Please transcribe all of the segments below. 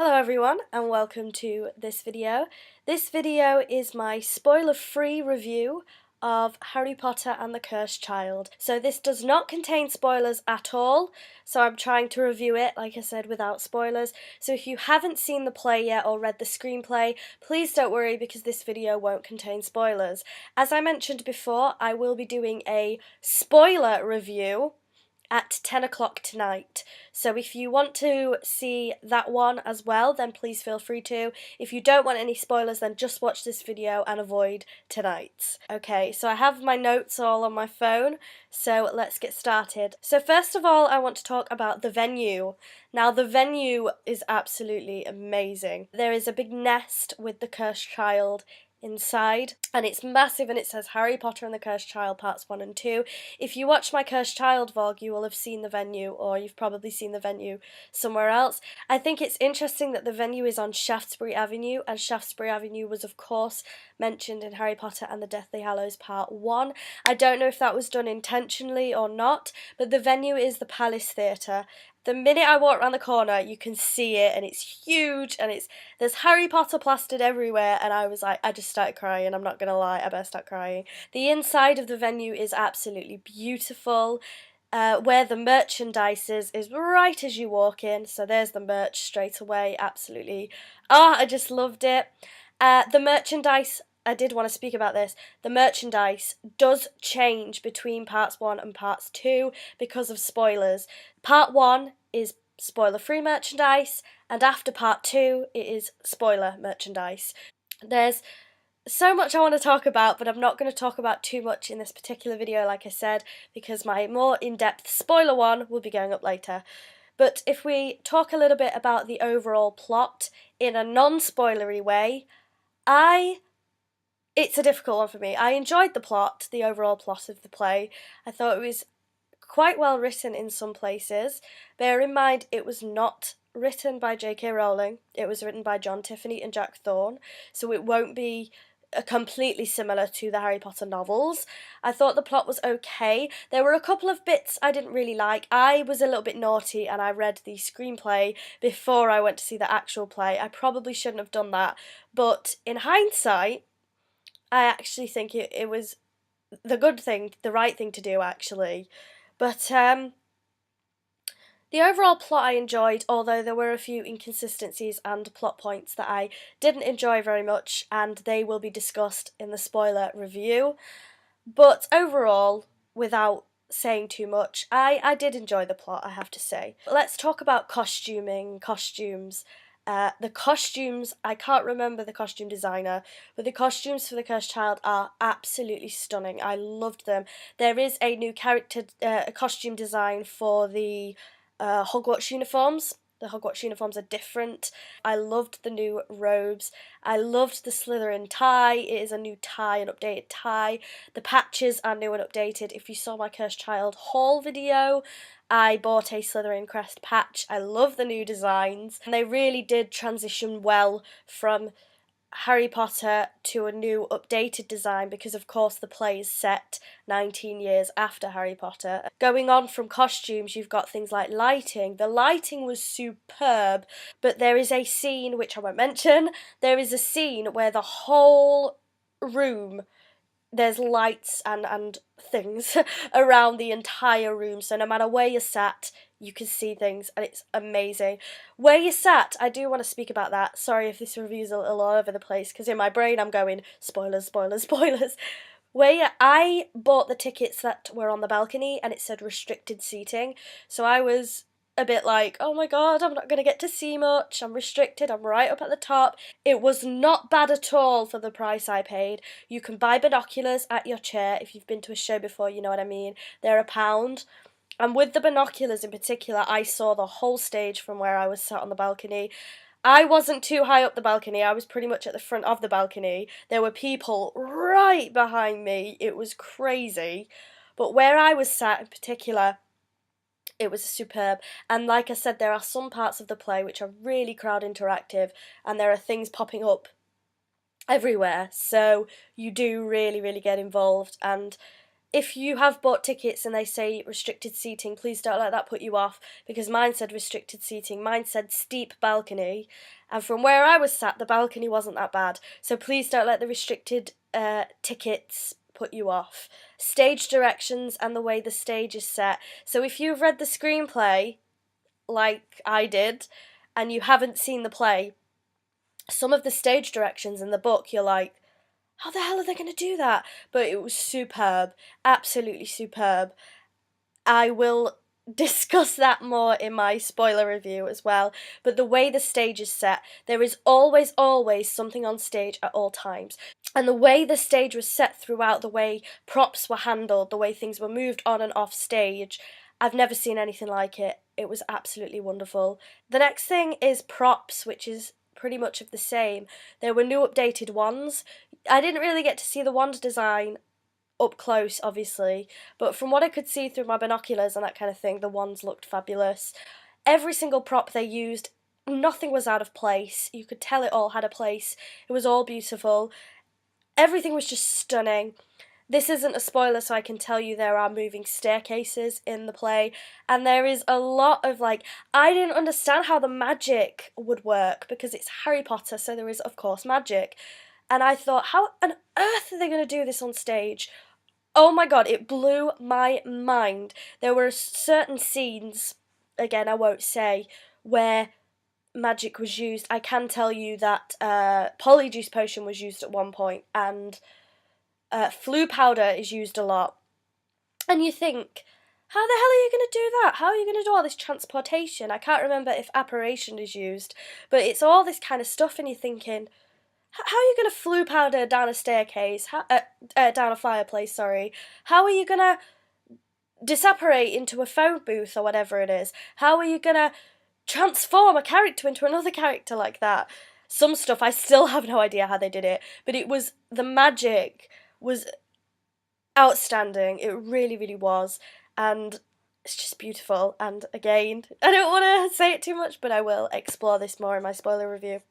Hello everyone and welcome to this video. This video is my spoiler-free review of Harry Potter and the Cursed Child. So this does not contain spoilers at all, so I'm trying to review it, like I said, without spoilers. So if you haven't seen the play yet or read the screenplay, please don't worry because this video won't contain spoilers. As I mentioned before, I will be doing a spoiler review at 10 o'clock tonight. So if you want to see that one as well, then please feel free to. If you don't want any spoilers, then just watch this video and avoid tonight's. Okay, so I have my notes all on my phone, so let's get started. So first of all, I want to talk about the venue. Now, the venue is absolutely amazing. There is a big nest with the Cursed Child inside, and it's massive, and it says Harry Potter and the Cursed Child Parts 1 and 2. If you watch my Cursed Child vlog, you will have seen the venue, or you've probably seen the venue somewhere else. I think it's interesting that the venue is on Shaftesbury Avenue, and Shaftesbury Avenue was of course mentioned in Harry Potter and the Deathly Hallows Part 1. I don't know if that was done intentionally or not, but the venue is the Palace Theatre. The minute I walk around the corner, you can see it, and it's huge, and there's Harry Potter plastered everywhere, and I was like, I just started crying, I'm not gonna lie, I better start crying. The inside of the venue is absolutely beautiful. Where the merchandise is right as you walk in, so there's the merch straight away, absolutely. I just loved it. The merchandise, I did want to speak about this. The merchandise does change between parts 1 and parts 2 because of spoilers. Part 1 is spoiler-free merchandise, and after part 2 it is spoiler merchandise. There's so much I want to talk about, but I'm not going to talk about too much in this particular video, like I said, because my more in-depth spoiler one will be going up later. But if we talk a little bit about the overall plot in a non-spoilery way, it's a difficult one for me. I enjoyed the plot, the overall plot of the play. I thought it was quite well written in some places. Bear in mind, it was not written by J.K. Rowling. It was written by John Tiffany and Jack Thorne, so it won't be completely similar to the Harry Potter novels. I thought the plot was okay. There were a couple of bits I didn't really like. I was a little bit naughty and I read the screenplay before I went to see the actual play. I probably shouldn't have done that, but in hindsight, I actually think it was the good thing, the right thing to do, actually. But the overall plot I enjoyed, although there were a few inconsistencies and plot points that I didn't enjoy very much, and they will be discussed in the spoiler review. But overall, without saying too much, I did enjoy the plot, I have to say. Let's talk about costumes. The costumes, I can't remember the costume designer, but the costumes for the Cursed Child are absolutely stunning. I loved them. There is a new costume design for the Hogwarts uniforms. The Hogwarts uniforms are different. I loved the new robes. I loved the Slytherin tie. It is a new tie, an updated tie. The patches are new and updated. If you saw my Cursed Child haul video, I bought a Slytherin crest patch. I love the new designs. And they really did transition well from Harry Potter to a new updated design because of course the play is set 19 years after Harry Potter. Going on from costumes, you've got things like lighting. The lighting was superb, but there is a scene, which I won't mention, there is a scene where the whole room, there's lights and things around the entire room, so no matter where you're sat, you can see things, and it's amazing. Where you sat, I do want to speak about that. Sorry if this review's a little all over the place, because in my brain I'm going, spoilers, spoilers, spoilers. I bought the tickets that were on the balcony, and it said restricted seating, so I was a bit like, oh my god, I'm not going to get to see much, I'm restricted, I'm right up at the top. It was not bad at all for the price I paid. You can buy binoculars at your chair. If you've been to a show before, you know what I mean. They're £1. And with the binoculars in particular, I saw the whole stage from where I was sat on the balcony. I wasn't too high up the balcony, I was pretty much at the front of the balcony. There were people right behind me, it was crazy. But where I was sat in particular, it was superb. And like I said, there are some parts of the play which are really crowd interactive, and there are things popping up everywhere, so you do really, really get involved. And if you have bought tickets and they say restricted seating, please don't let that put you off, because mine said restricted seating. Mine said steep balcony, and from where I was sat, the balcony wasn't that bad. So please don't let the restricted tickets put you off. Stage directions and the way the stage is set. So if you've read the screenplay, like I did, and you haven't seen the play, some of the stage directions in the book, you're like, how the hell are they going to do that? But it was superb, absolutely superb. I will discuss that more in my spoiler review as well. But the way the stage is set, there is always, always something on stage at all times. And the way the stage was set throughout, the way props were handled, the way things were moved on and off stage, I've never seen anything like it. It was absolutely wonderful. The next thing is props, which is pretty much of the same. There were new updated wands. I didn't really get to see the wand design up close, obviously, but from what I could see through my binoculars and that kind of thing, the wands looked fabulous. Every single prop they used, nothing was out of place. You could tell it all had a place. It was all beautiful. Everything was just stunning. This isn't a spoiler, so I can tell you there are moving staircases in the play, and there is a lot of, like, I didn't understand how the magic would work, because it's Harry Potter, so there is, of course, magic. And I thought, how on earth are they going to do this on stage? Oh my god, it blew my mind. There were certain scenes, again, I won't say, where magic was used. I can tell you that Polyjuice Potion was used at one point, and flu powder is used a lot. And you think, how the hell are you going to do that? How are you going to do all this transportation? I can't remember if apparition is used, but it's all this kind of stuff, and you're thinking, how are you going to flu powder down a staircase, down a fireplace, sorry? How are you going to disapparate into a phone booth or whatever it is? How are you going to transform a character into another character like that? Some stuff, I still have no idea how they did it, but the magic was outstanding. It really, really was, and it's just beautiful. And again, I don't want to say it too much, but I will explore this more in my spoiler review.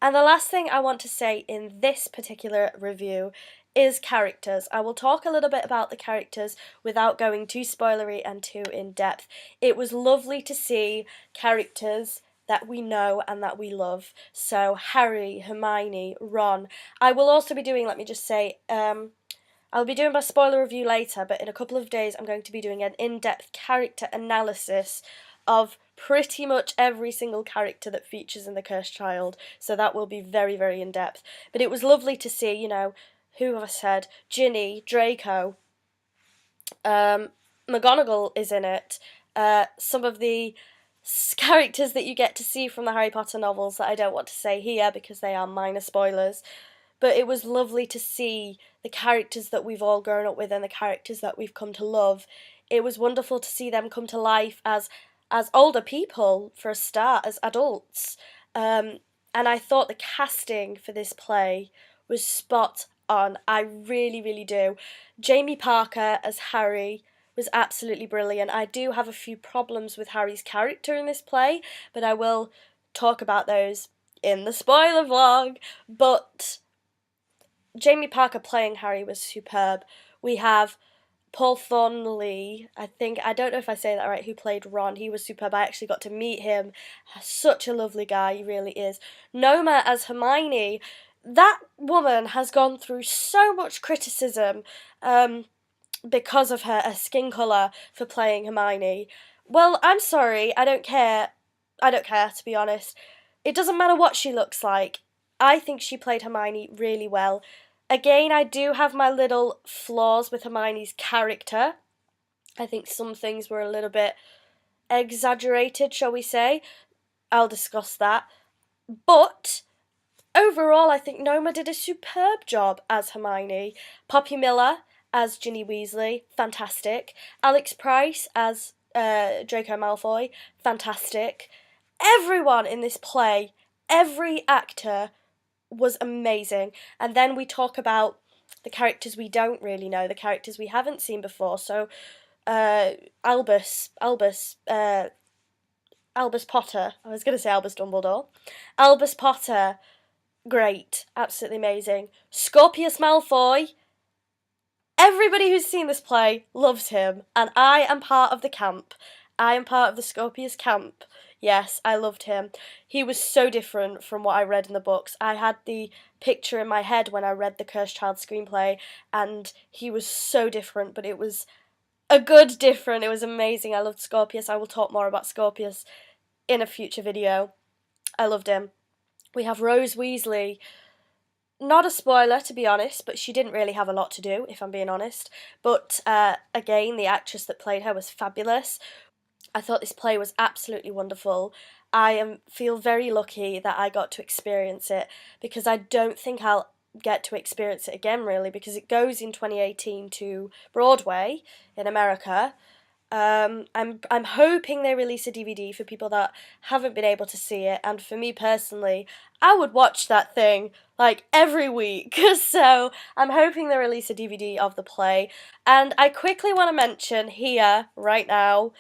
And the last thing I want to say in this particular review is characters. I will talk a little bit about the characters without going too spoilery and too in-depth. It was lovely to see characters that we know and that we love. So Harry, Hermione, Ron. I will also be doing, let me just say, I'll be doing my spoiler review later, but in a couple of days I'm going to be doing an in-depth character analysis of pretty much every single character that features in The Cursed Child, so that will be very, very in-depth. But it was lovely to see, you know, who have I said? Ginny, Draco, McGonagall is in it, some of the characters that you get to see from the Harry Potter novels that I don't want to say here because they are minor spoilers. But it was lovely to see the characters that we've all grown up with and the characters that we've come to love. It was wonderful to see them come to life as older people, for a start, as adults. And I thought the casting for this play was spot on. I really, really do. Jamie Parker as Harry was absolutely brilliant. I do have a few problems with Harry's character in this play, but I will talk about those in the spoiler vlog. But Jamie Parker playing Harry was superb. We have Paul Thornley, I don't know if I say that right, who played Ron. He was superb. I actually got to meet him. Such a lovely guy, he really is. Noma as Hermione. That woman has gone through so much criticism because of her skin colour for playing Hermione. Well, I'm sorry, I don't care. I don't care, to be honest. It doesn't matter what she looks like. I think she played Hermione really well. Again, I do have my little flaws with Hermione's character. I think some things were a little bit exaggerated, shall we say. I'll discuss that. But overall, I think Noma did a superb job as Hermione. Poppy Miller as Ginny Weasley, fantastic. Alex Price as Draco Malfoy, fantastic. Everyone in this play, every actor was amazing. And then we talk about the characters we don't really know, the characters we haven't seen before. So Albus Potter. I was going to say Albus Dumbledore. Albus Potter, great, absolutely amazing. Scorpius Malfoy, Everybody who's seen this play loves him, and I am part of the camp. I am part of the Scorpius camp. Yes, I loved him. He was so different from what I read in the books. I had the picture in my head when I read the Cursed Child screenplay, and he was so different, but it was a good different. It was amazing. I loved Scorpius. I will talk more about Scorpius in a future video. I loved him. We have Rose Weasley. Not a spoiler, to be honest, but she didn't really have a lot to do, if I'm being honest. But again, the actress that played her was fabulous. I thought this play was absolutely wonderful. Feel very lucky that I got to experience it, because I don't think I'll get to experience it again, really, because it goes in 2018 to Broadway in America. I'm hoping they release a DVD for people that haven't been able to see it, and for me personally, I would watch that thing like every week. So I'm hoping they release a DVD of the play. And I quickly want to mention here, right now,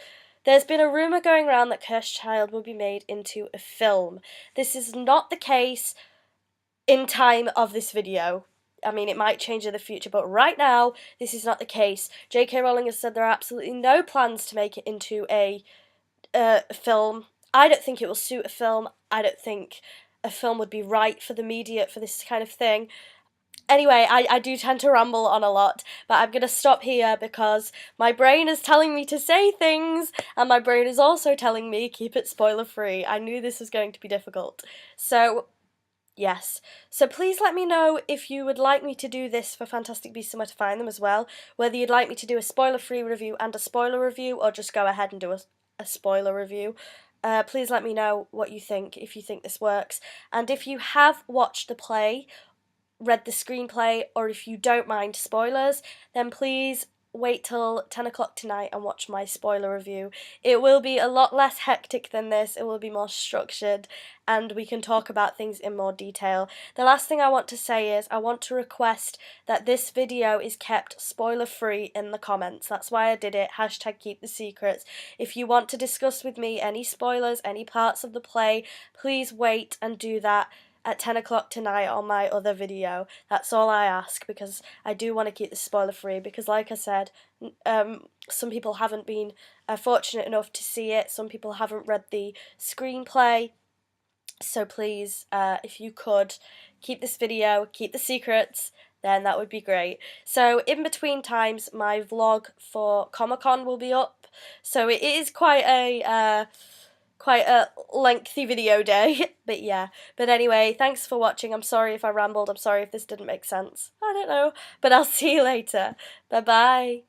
there's been a rumour going around that Cursed Child will be made into a film. This is not the case in time of this video. I mean, it might change in the future, but right now, this is not the case. J.K. Rowling has said there are absolutely no plans to make it into a film. I don't think it will suit a film. I don't think a film would be right for the media for this kind of thing. Anyway, I do tend to ramble on a lot, but I'm going to stop here because my brain is telling me to say things, and my brain is also telling me keep it spoiler free. I knew this was going to be difficult. So, yes. So please let me know if you would like me to do this for Fantastic Beasts and Where to Find Them as well, whether you'd like me to do a spoiler-free review and a spoiler review, or just go ahead and do a spoiler review. Please let me know what you think, if you think this works. And if you have watched the play, read the screenplay, or if you don't mind spoilers, then please wait till 10 o'clock tonight and watch my spoiler review. It will be a lot less hectic than this, it will be more structured, and we can talk about things in more detail. The last thing I want to say is I want to request that this video is kept spoiler free in the comments. That's why I did it, hashtag keep the secrets. If you want to discuss with me any spoilers, any parts of the play, please wait and do that at 10 o'clock tonight on my other video. That's all I ask, because I do want to keep this spoiler free, because like I said, some people haven't been fortunate enough to see it, some people haven't read the screenplay, so please, if you could, keep this video, keep the secrets, then that would be great. So in between times, my vlog for Comic-Con will be up, so it is quite a lengthy video day, but yeah. But anyway, thanks for watching. I'm sorry if I rambled, I'm sorry if this didn't make sense. I don't know, but I'll see you later. Bye bye.